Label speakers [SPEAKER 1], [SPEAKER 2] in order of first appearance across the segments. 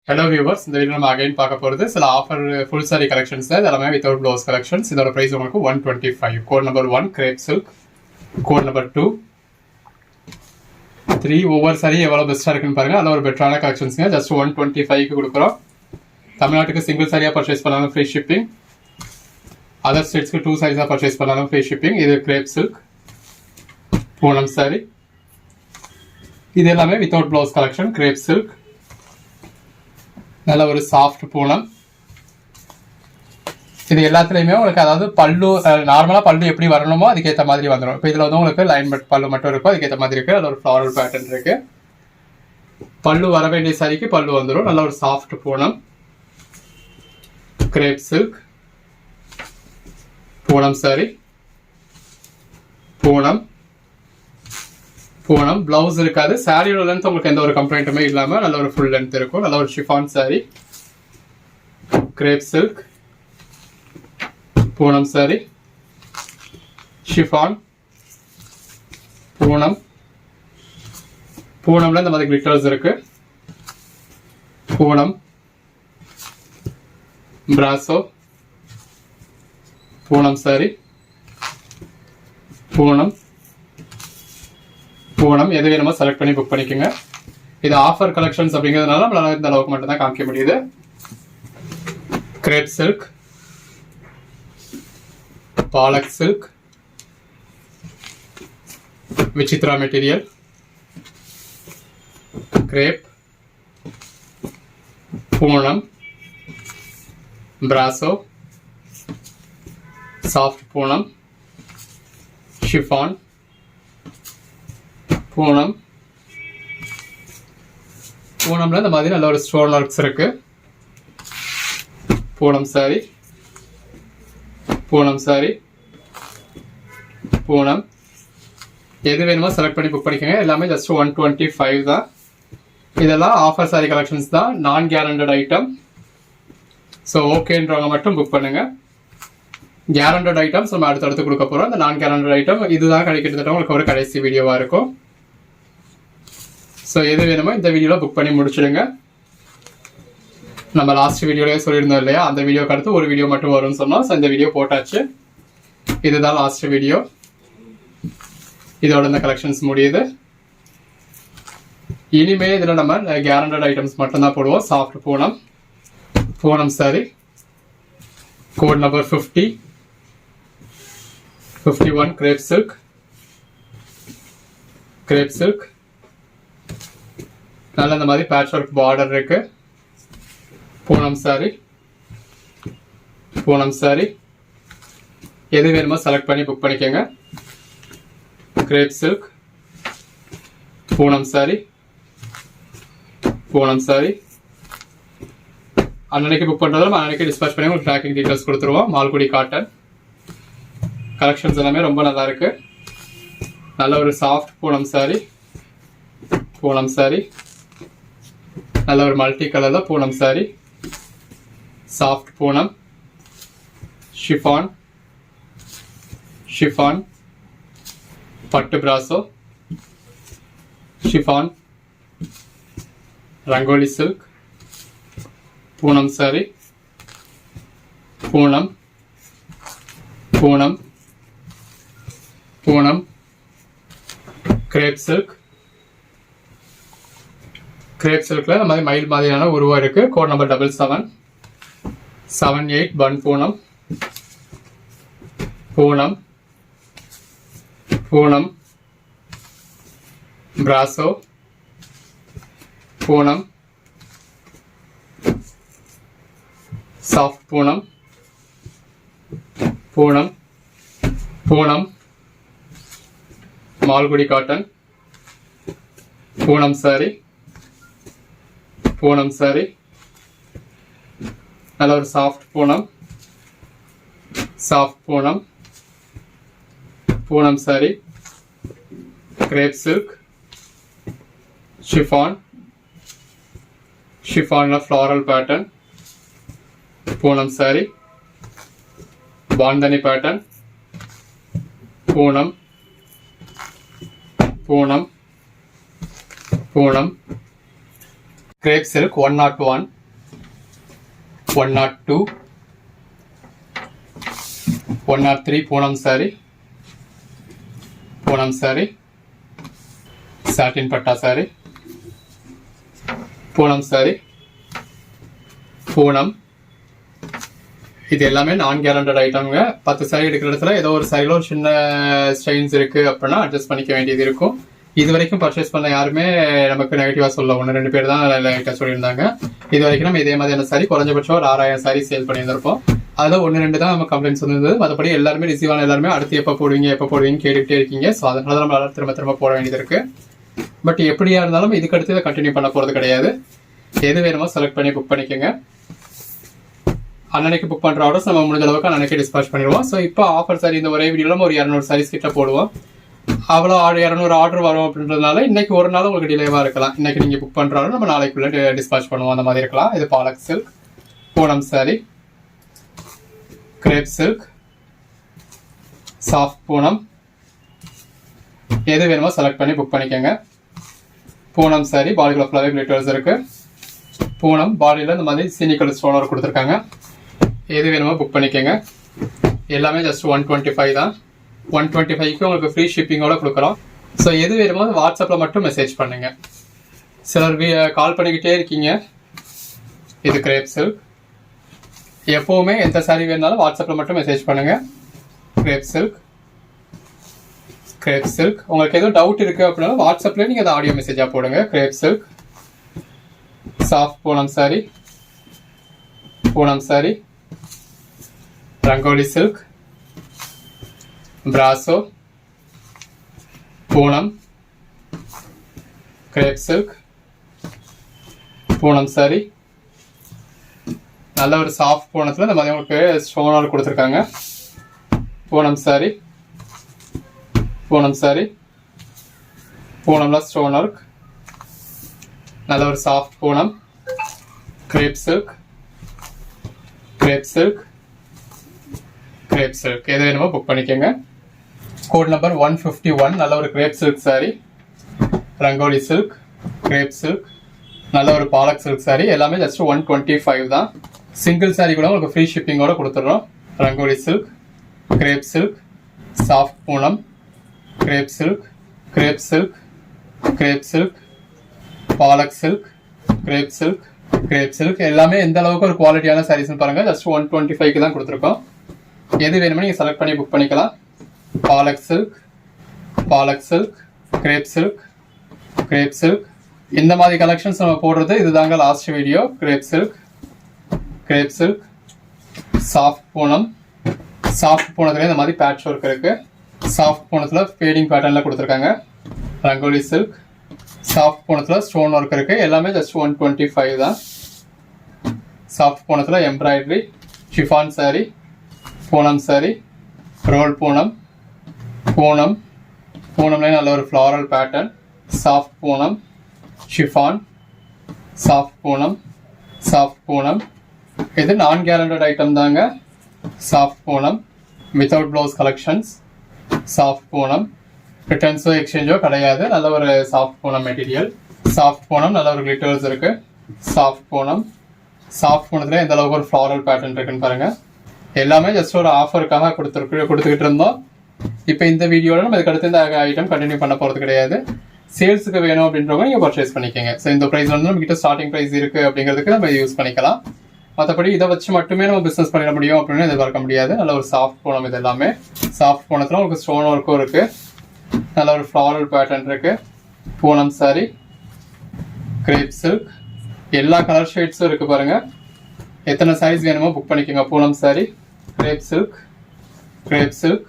[SPEAKER 1] Hello viewers, இந்த video நம்ம again பார்க்க போகிறது சில ஆஃபர் ஃபுல் சாரி கலெக்ஷன்ஸ் தான். எல்லாமே வித்தவுட் ப்ளவுஸ் கலெக்ஷன்ஸ். இதோட பிரைஸ் உங்களுக்கு 125. Code number 1 crepe silk, code number 2 3. ஒவ்வொரு சாரி எவ்வளோ பெஸ்ட்டாக இருக்குன்னு பாருங்க. அதில் ஒரு பெட்டரான கலெக்ஷன்ஸுங்க. ஜஸ்ட் 125க்கு கொடுக்குறோம். தமிழ்நாட்டுக்கு சிங்கிள் சாரியாக பர்ச்சேஸ் பண்ணாலும் ஃப்ரீ ஷிப்பிங், அதர் ஸ்டேட்ஸ்க்கு 2 சாரீஸாக பர்ச்சேஸ் பண்ணாலும் ஃப்ரீ ஷிப்பிங். இது கிரேப் சில்க் பூனம் சாரி. இது எல்லாமே without blouse collection. Crepe silk நல்ல ஒரு சாஃப்ட் பூனம். இது எல்லாத்துலேயுமே உங்களுக்கு அதாவது பல்லு நார்மலாக பல்லு எப்படி வரணுமோ அதுக்கேற்ற மாதிரி வந்துடும். இப்போ இதில் வந்து உங்களுக்கு லைன் பல்லு மட்டும் இருக்கும், அதுக்கேற்ற மாதிரி இருக்குது. அதில் ஒரு ஃப்ளாரல் பேட்டர்ன் இருக்குது. பல்லு வர வேண்டிய சாரிக்கு பல்லு வந்துடும். நல்ல ஒரு soft Poonam. Crepe silk Poonam sari. Poonam Poonam blouse இருக்காது. சாரியோட லென்த் உங்களுக்கு எந்த ஒரு கம்ப்ளைண்ட்டுமே இல்லாமல் நல்ல ஒரு ஃபுல் லென்த் இருக்கும். நல்ல ஒரு chiffon sari. Crepe silk Poonam sari. Chiffon Poonam. பூனம்ல இந்த மாதிரி கிளிட்டர்ஸ் இருக்கு. பூனம் பிராசோ பூனம் சாரி. பூனம் பூனம் எது வேணுமோ செலக்ட் பண்ணி புக் பண்ணிக்கோங்க. இது ஆஃபர் கலெக்ஷன்ஸ் அப்படிங்கிறதுனால நம்மளால இந்த அளவுக்கு மட்டும் தான் காமிக்க முடியுது. Crepe silk, Palak silk, Vichitra material, crepe, Poonam, brasso, soft Poonam, chiffon, Poonam. பூனம்ல இந்த மாதிரி நல்ல ஒரு ஸ்டோன் ஒர்க்ஸ் இருக்கு. பூனம் சாரி. பூனம் சாரி. பூனம் எது வேணுமோ செலக்ட் பண்ணி புக் பண்ணிக்கோங்க. எல்லாமே ஜஸ்ட் 125 தான். இதெல்லாம் ஆஃபர் சாரி கலெக்ஷன்ஸ் தான், நான் கேரண்டட் ஐட்டம். ஸோ ஓகேன்றவங்க மட்டும் புக் பண்ணுங்க. கேரண்டட் ஐட்டம்ஸ் நம்ம அடுத்தடுத்து கொடுக்க போகிறோம். இந்த நான் கேரண்டட் ஐட்டம் இதுதான் கிடைக்கிட்டு உங்களுக்கு ஒரு கடைசி வீடியோவாக இருக்கும். ஸோ எது வேணுமோ இந்த வீடியோவில் புக் பண்ணி முடிச்சிடுங்க. நம்ம லாஸ்ட் வீடியோலேயே சொல்லியிருந்தோம் இல்லையா, அந்த வீடியோக்கு அடுத்து ஒரு வீடியோ மட்டும் வரும்னு சொன்னோம். ஸோ இந்த வீடியோ போட்டாச்சு. இதுதான் லாஸ்ட் வீடியோ. இதோட இந்த கலெக்ஷன்ஸ் முடியுது. இனிமே இதில் நம்ம கேரண்டட் ஐட்டம்ஸ் மட்டும்தான் போடுவோம். Soft Poonam Poonam saree. Code number 50 51 crepe silk. Crepe silk நல்ல இந்த மாதிரி பேட்ச் ஒர்க் பார்டர் இருக்கு. பூனம் சாரி. பூனம் சாரி எது வேணுமோ செலக்ட் பண்ணி புக் பண்ணிக்கோங்க. Grape silk Poonam sari. Poonam sorry அன்னன்னைக்கு புக் பண்ணுறதும் அன்னன்னைக்கு டிஸ்பேச் பண்ணி உங்களுக்கு ட்ராக்கிங் டீட்டெயில்ஸ் கொடுத்துருவோம். மால்குடி காட்டன் கலெக்ஷன்ஸ் எல்லாமே ரொம்ப நல்லா இருக்கு. நல்ல ஒரு சாஃப்ட் பூனம் சாரி. பூனம் சாரி நல்ல ஒரு மல்டி கலர்ல Poonam sari. Soft Poonam. Chiffon. Chiffon பட்டு brasso. Chiffon Rangoli silk. Poonam sari. Poonam Poonam Poonam crepe silk. Crepe சில்க்ல இந்த மாதிரி மயில் மாதிரியான உருவம் இருக்கு. கோட் நம்பர் 7778 பன் Poonam. Poonam Poonam brasso. Poonam soft Poonam. Poonam Poonam Malgudi cotton. Poonam sari. Poonam sari நல்ல ஒரு soft Poonam. Soft Poonam. Poonam sorry. Crepe silk. Chiffon. ஷிஃபான்ல floral pattern. Poonam sari. Bandhani pattern. Poonam Poonam Poonam crepe silk 101 102, 103 Poonam sari, Poonam sari, satin பட்டா சாரி, பூனம் சாரி, பூனம். இது எல்லாமே நான் கேரண்டட் ஐட்டம்ங்க. 10 சாரி எடுக்கிற இடத்துல ஏதோ ஒரு சாரியில் ஒரு சின்ன ஸ்ட்ரெயின்ஸ் இருக்கு அப்படின்னா அட்ஜஸ்ட் பண்ணிக்க வேண்டியது இருக்கும். இது வரைக்கும் பர்ச்சேஸ் பண்ண யாருமே நமக்கு நெகட்டிவா சொல்ல 1-2 பேர் தான் லைட்டா சொல்லியிருந்தாங்க. இது வரைக்கும் நம்ம இதே மாதிரியான சாரி குறைஞ்சபட்சம் ஒரு 6000 சாரி சேல் பண்ணியிருந்திருப்போம். அதில் 1-2 தான் நம்ம கம்ப்ளைண்ட்ஸ் வந்தது. மற்றபடி எல்லாருமே ரிசீவ் ஆன எல்லாருமே அடுத்து எப்போ போடுவீங்கன்னு கேட்டுக்கிட்டே இருக்கீங்க. ஸோ அதனால தான் நம்ம திரும்ப போட வேண்டியது இருக்கு. பட் எப்படியா இருந்தாலும் இதுக்கு அடுத்து இதை கண்டினியூ பண்ண போறது கிடையாது. எது வேணுமோ செலக்ட் பண்ணி புக் பண்ணிக்கோங்க. அன்னைக்கு புக் பண்ற ஆர்டர்ஸ் நம்ம முடிஞ்ச அளவுக்கு அன்னைக்கு டிஸ்பாச் பண்ணிடுவோம். ஸோ இப்போ ஆஃபர் சாரி இந்த ஒரே வீடியோல ஒரு 200 சாரீஸ் கிட்ட போடுவோம். அவ்வளோ 200 ஆர்டர் வரும் அப்படின்றதுனால இன்னைக்கு ஒரு நாள் உங்களுக்கு டிலேவா இருக்கலாம். இன்னைக்கு நீங்க புக் பண்றாலும் நம்ம நாளைக்குள்ள டிஸ்பாச் பண்ணுவோம், அந்த மாதிரி இருக்கலாம். இது Palak silk, Poonam sorry, crepe silk, soft Poonam. எது வேணுமோ செலக்ட் பண்ணி புக் பண்ணிக்கோங்க. பூனம் சாரி பாடிக்குள்ள ஃபுல்லாவே கிளிட்டர்ஸ் இருக்கு. பூனம் பாடியில் இந்த மாதிரி சீனிக்கல் ஸ்டோனர் கொடுத்துருக்காங்க. எது வேணுமோ புக் பண்ணிக்கோங்க. எல்லாமே ஜஸ்ட் 125 தான். 125க்கு உங்களுக்கு ஃப்ரீ ஷிப்பிங்கோட கொடுக்குறோம். ஸோ எது வேணுமோ வாட்ஸ்அப்பில் மட்டும் மெசேஜ் பண்ணுங்க. சிலர் கால் பண்ணிக்கிட்டே இருக்கீங்க. இது கிரேப் சில்க். எப்போவுமே எந்த சாரி வேணுனாலும் வாட்ஸ்அப்பில் மட்டும் மெசேஜ் பண்ணுங்க. Grape silk, crepe silk. உங்களுக்கு எதுவும் டவுட் இருக்கு அப்படின்னா வாட்ஸ்அப்லேயே நீங்கள் அதை ஆடியோ மெசேஜாக போடுங்க. Crepe silk, soft Poonam sari, Poonam sari, Rangoli silk, brasso, Poonam, crepe silk, Poonam sari. நல்ல ஒரு சாஃப்ட் பூனத்தில் இந்த மாதிரி உங்களுக்கு ஸ்டோனர் கொடுத்துருக்காங்க. பூனம் சாரி, பூனம் சாரி, பூனம்ல ஸ்டோன் ஒர்க். நல்ல ஒரு soft Poonam. Crepe silk, crepe silk, crepe silk. எது வேணுமோ புக் பண்ணிக்கோங்க. Code number 151. நல்ல ஒரு crepe silk sari, Rangoli silk, crepe silk, நல்ல ஒரு பாலக் சில்க் சாரி. எல்லாமே ஜஸ்ட் 125 தான். சிங்கிள் சாரி கூட உங்களுக்கு ஃப்ரீ ஷிப்பிங்கோட கொடுத்துட்றோம். Rangoli silk, crepe silk, soft Poonam, crepe silk, crepe silk, crepe silk, Palak silk, crepe silk, crepe silk. எல்லாமே எந்த அளவுக்கு ஒரு குவாலிட்டியான சாரீஸ்னு பாருங்க. ஜஸ்ட் 125க்கு தான் கொடுத்துருக்கோம். எது வேணுமோ நீங்கள் செலக்ட் பண்ணி புக் பண்ணிக்கலாம். Palak silk, Palak silk, crepe silk, crepe silk. இந்த மாதிரி கலெக்ஷன்ஸ் நம்ம போடுறது இதுதாங்க last video. Crepe silk, crepe silk, soft Poonam. Soft பூனத்துல இந்த மாதிரி பேட்ச் ஒர்க் இருக்கு. சாஃப்ட் பூனத்துல ஃபேடிங் பேட்டர்ன்ல கொடுத்துருக்காங்க. ரங்கோலி சில்க், சாஃப்ட் பூனத்துல ஸ்டோன் ஒர்க் இருக்கு. எல்லாமே ஜஸ்ட் 125 தான். சாஃப்ட் பூனத்துல embroidery, chiffon sari, Poonam sari, roll Poonam, Poonam, பூனம்ல நல்ல ஒரு floral pattern. Soft Poonam, chiffon, soft Poonam, soft Poonam. இது நான் கேரண்டட் ஐட்டம் தாங்க. Soft Poonam without blouse collections. Soft Poonam ரிட்டர்ன்ஸோ எக்ஸ்சேஞ்சோ கிடையாது. நல்ல ஒரு soft Poonam material. Soft Poonam நல்ல ஒரு கிளிட்டர்ஸ் இருக்கு. சாஃப்ட் பூனம், சாஃப்ட் பூனத்துல எந்த அளவுக்கு ஒரு ஃப்ளாரல் பேட்டர்ன் இருக்குன்னு பாருங்க. எல்லாமே ஜஸ்ட் ஒரு ஆஃபருக்காக கொடுத்துக்கிட்டு இருந்தோம். இப்போ இந்த வீடியோவில் நம்ம இதுக்கு அடுத்து இந்த ஐட்டம் கண்டினியூ பண்ண போகிறது கிடையாது. சேல்ஸுக்கு வேணும் அப்படின்றவங்க நீங்கள் பர்ச்சேஸ் பண்ணிக்கோங்க. ஸோ இந்த ப்ரைஸ் வந்து நம்ம கிட்ட ஸ்டார்டிங் ப்ரைஸ் இருக்குது அப்படிங்கிறதுக்கு நம்ம யூஸ் பண்ணிக்கலாம். மற்றபடி இதை வச்சு மட்டுமே நம்ம பிஸ்னஸ் பண்ணிட முடியும் அப்படின்னு எதிர்பார்க்க முடியாது. நல்ல ஒரு சாஃப்ட் பூனம். இது எல்லாமே சாஃப்ட் பூனத்தில் உங்களுக்கு ஸ்டோன் ஒர்க்கும் இருக்குது. நல்ல ஒரு ஃப்ளாரல் பேட்டர்ன் இருக்குது. Poonam sorry, crepe silk. எல்லா கலர் ஷேட்ஸும் இருக்குது பாருங்கள். எத்தனை சைஸ் வேணுமோ புக் பண்ணிக்கோங்க. Poonam sorry, crepe silk, crepe silk.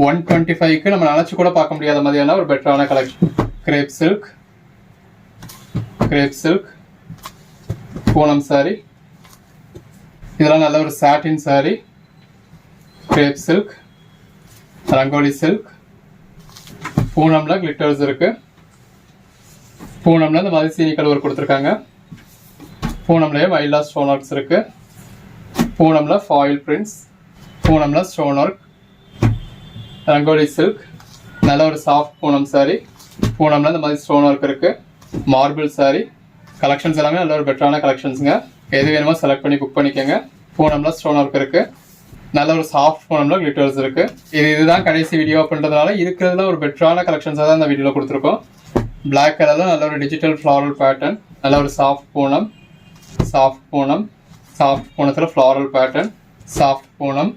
[SPEAKER 1] 125க்கு நம்ம நினச்சி கூட பார்க்க முடியாத மாதிரியான ஒரு பெட்டரான collection. Crepe silk, crepe silk, Poonam sari. இதெல்லாம் நல்ல ஒரு satin sari. Crepe silk, rangoli silk. பூனம்ல கிளிட்டர்ஸ் இருக்கு. பூனம்ல இந்த மாதிரி சீனிக்கல் ஒர்க் கொடுத்துருக்காங்க. பூனம்லயே மைலா ஸ்டோன் ஒர்க்ஸ் இருக்கு. பூனம்ல ஃபாயில் பிரிண்ட்ஸ். பூனம்ல ஸ்டோன் ஒர்க். ரங்கோலி சில்க் நல்ல ஒரு சாஃப்ட் பூனம் சாரி. பூனம்ல இந்த மாதிரி ஸ்டோன் ஒர்க் இருக்கு. மார்பிள் சாரி. கலெக்ஷன்ஸ் எல்லாமே நல்ல ஒரு பெட்டரான கலெக்ஷன்ஸுங்க. எது வேணுமோ செலக்ட் பண்ணி புக் பண்ணிக்கோங்க. பூனம்ல ஸ்டோன் ஒர்க் இருக்கு. நல்ல ஒரு சாஃப்ட் பூனம்ல கிளிட்டர்ஸ் இருக்கு. இதுதான் கடைசி வீடியோ அப்படின்றதுனால இருக்கிறதுல ஒரு பெட்டரான கலெக்ஷன்ஸாக தான் இந்த வீடியோவில் கொடுத்துருக்கோம். பிளாக் கலர்ல நல்ல ஒரு டிஜிட்டல் ஃப்ளாரல் பேட்டர்ன், நல்ல ஒரு சாஃப்ட் பூனம், சாஃப்ட் பூனத்தில் ஃப்ளாரல் பேட்டர்ன், சாஃப்ட் பூனம்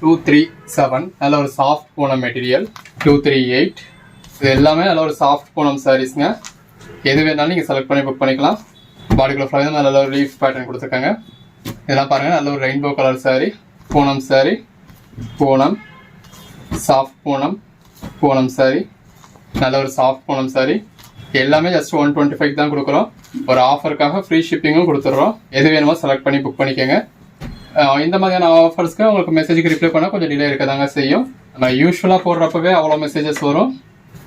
[SPEAKER 1] 237, நல்ல ஒரு சாஃப்ட் பூனம் மெட்டீரியல் 238. இது எல்லாமே நல்ல ஒரு சாஃப்ட் பூனம் சாரீஸ்ங்க. எது வேணாலும் நீங்கள் செலக்ட் பண்ணி புக் பண்ணிக்கலாம். பாடிக்குள்ள ஃப்ளவர் நல்ல ஒரு லீஃப் பேட்டர்ன் கொடுத்துருக்காங்க. இதெல்லாம் பாருங்கள், நல்ல ஒரு rainbow colour sari, Poonam sari, Poonam soft Poonam sari, நல்ல ஒரு சாஃப்ட் பூனம் சாரீ. எல்லாமே ஜஸ்ட் 125 தான் கொடுக்குறோம். ஒரு ஆஃபருக்காக ஃப்ரீ ஷிப்பிங்கும் கொடுத்துட்றோம். எது வேணுமோ செலக்ட் பண்ணி புக் பண்ணிக்கோங்க. இந்த மாதிரியான ஆஃபர்ஸ்க்கு உங்களுக்கு மெசேஜுக்கு ரிப்ளை பண்ணால் கொஞ்சம் டிலே இருக்க தாங்க செய்யும். நம்ம யூஸ்வலாக போடுறப்பவே அவ்வளோ மெசேஜஸ் வரும்.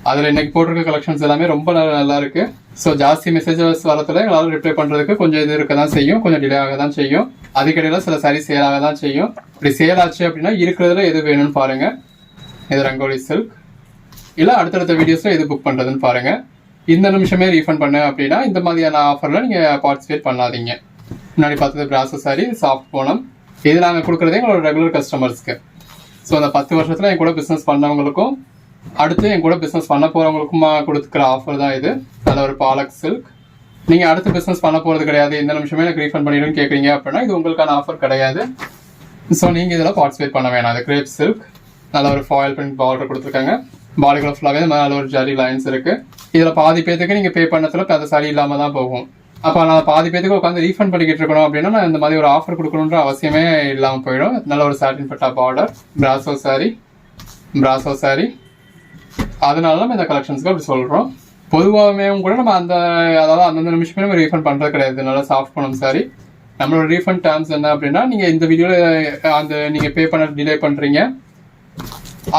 [SPEAKER 1] அதில் இன்னைக்கு போட்டிருக்க கலெக்ஷன்ஸ் எல்லாமே ரொம்ப நல்லா இருக்கு. ஸோ ஜாஸ்தி மெசேஜஸ் வரத்துல எங்களால் ரிப்ளை பண்ணுறதுக்கு கொஞ்சம் இது இருக்க தான் செய்யும், கொஞ்சம் டிலே ஆக தான் செய்யும். அதுக்கடையில் சில சாரி சேல் ஆக தான் செய்யும். இப்படி சேல் ஆச்சு அப்படின்னா இருக்கிறதுல எது வேணும்னு பாருங்க. இது ரங்கோலி சில்க். இல்லை அடுத்தடுத்த வீடியோஸில் எது புக் பண்ணுறதுன்னு பாருங்க. இந்த நிமிஷமே ரீஃபண்ட் பண்ண அப்படின்னா இந்த மாதிரியான ஆஃபரில் நீங்கள் பார்ட்டிசிபேட் பண்ணாதீங்க. முன்னாடி பார்த்தது பிராசோ சாரி, சாஃப்ட் பூனம். இது நாங்கள் கொடுக்குறதே எங்களோட ரெகுலர் கஸ்டமர்ஸ்க்கு. ஸோ அந்த 10 வருஷத்தில் என் கூட பிஸ்னஸ் பண்ணவங்களுக்கும் அடுத்து என் கூட பிஸ்னஸ் பண்ண போகிறவங்களுக்குமா கொடுத்துக்கிற ஆஃபர் தான் இது. நல்ல ஒரு பாலக் சில்க். நீங்கள் அடுத்து பிஸ்னஸ் பண்ண போகிறது கிடையாது, இந்த நிமிஷமே எனக்கு ரீஃபண்ட் பண்ணிடுன்னு கேட்குறீங்க அப்படின்னா இது உங்களுக்கான ஆஃபர் கிடையாது. ஸோ நீங்கள் இதில் பார்ட்டிசிபேட் பண்ண வேணாம். அது கிரேப் சில்க், நல்ல ஒரு ஃபாயில் பிரிண்ட் பார்டர் கொடுத்துருக்காங்க. பாடிக்குள்ள ஃபுல்லாகவே நல்ல ஒரு ஜரி லைன்ஸ் இருக்குது. இதில் பாதி பேத்துக்கு நீங்கள் பே பண்ணதில் அந்த சாரி இல்லாமல் தான் போகும். அப்போ நான் பாதி பேத்துக்கு உட்காந்து ரீஃபண்ட் பண்ணிக்கிட்டு இருக்கணும் அப்படின்னா நான் இந்த மாதிரி ஒரு ஆஃபர் கொடுக்கணுன்ற அவசியமே இல்லாமல் போயிடும். நல்ல ஒரு சாட்டின் பட்டா பார்டர், பிராசோ சாரி. அதனால நம்ம இந்த கலெக்ஷன்ஸ்க்கு அப்படி சொல்கிறோம். பொதுவாகவே கூட நம்ம அதாவது அந்தந்த நிமிஷமே நம்ம ரீஃபண்ட் பண்ணுறது கிடையாது. நல்ல சாஃப்ட் பூனம் சாரி. நம்மளோட ரீஃபண்ட் டேர்ம்ஸ் என்ன அப்படின்னா நீங்கள் இந்த வீடியோவில் நீங்கள் பே பண்ண டிலே பண்ணுறீங்க,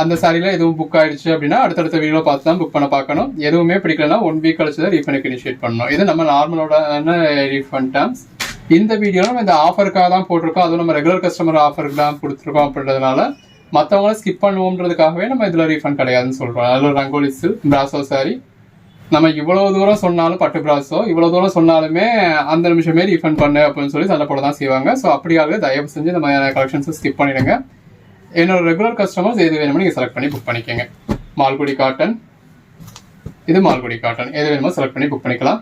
[SPEAKER 1] அந்த சாரியில் எதுவும் புக் ஆயிடுச்சு அப்படின்னா அடுத்தடுத்த வீடியோ பார்த்து தான் புக் பண்ண பார்க்கணும். எதுவுமே பிடிக்கலன்னா 1 வீக் கழிச்சு தான் ரீஃபண்டுக்கு இனிஷியேட் பண்ணணும். இது நம்ம நார்மலோட ரீஃபண்ட் டேர்ம்ஸ். இந்த வீடியோ நம்ம இந்த ஆஃபருக்காக தான் போட்டிருக்கோம். அதுவும் நம்ம ரெகுலர் கஸ்டமர் ஆஃபருக்கு தான் கொடுத்துருக்கோம் அப்படின்றதுனால மற்றவங்கள ஸ்கிப் பண்ணுவோம்ன்றதுக்காகவே நம்ம இதில் ரீஃபண்ட் கிடையாதுன்னு சொல்கிறோம். அதில் ரங்கோலி சில்க் பிராசோ சாரி. நம்ம இவ்வளோ தூரம் சொன்னாலும் பட்டு பிராசோ இவ்வளோ தூரம் சொன்னாலுமே அந்த நிமிஷமே ரீஃபண்ட் பண்ணு அப்படின்னு சொல்லி சண்டை போட தான் செய்வாங்க. ஸோ அப்படியாகவே தயவு செஞ்சு இந்த மாதிரியான கலெக்ஷன்ஸை ஸ்கிப் பண்ணிடுங்க. என்னோட ரெகுலர் கஸ்டமர்ஸ் எது வேணுமோ நீங்கள் செலக்ட் பண்ணி புக் பண்ணிக்கோங்க. மால்குடி காட்டன், இது மால்குடி காட்டன். எது வேணுமோ செலக்ட் பண்ணி புக் பண்ணிக்கலாம்.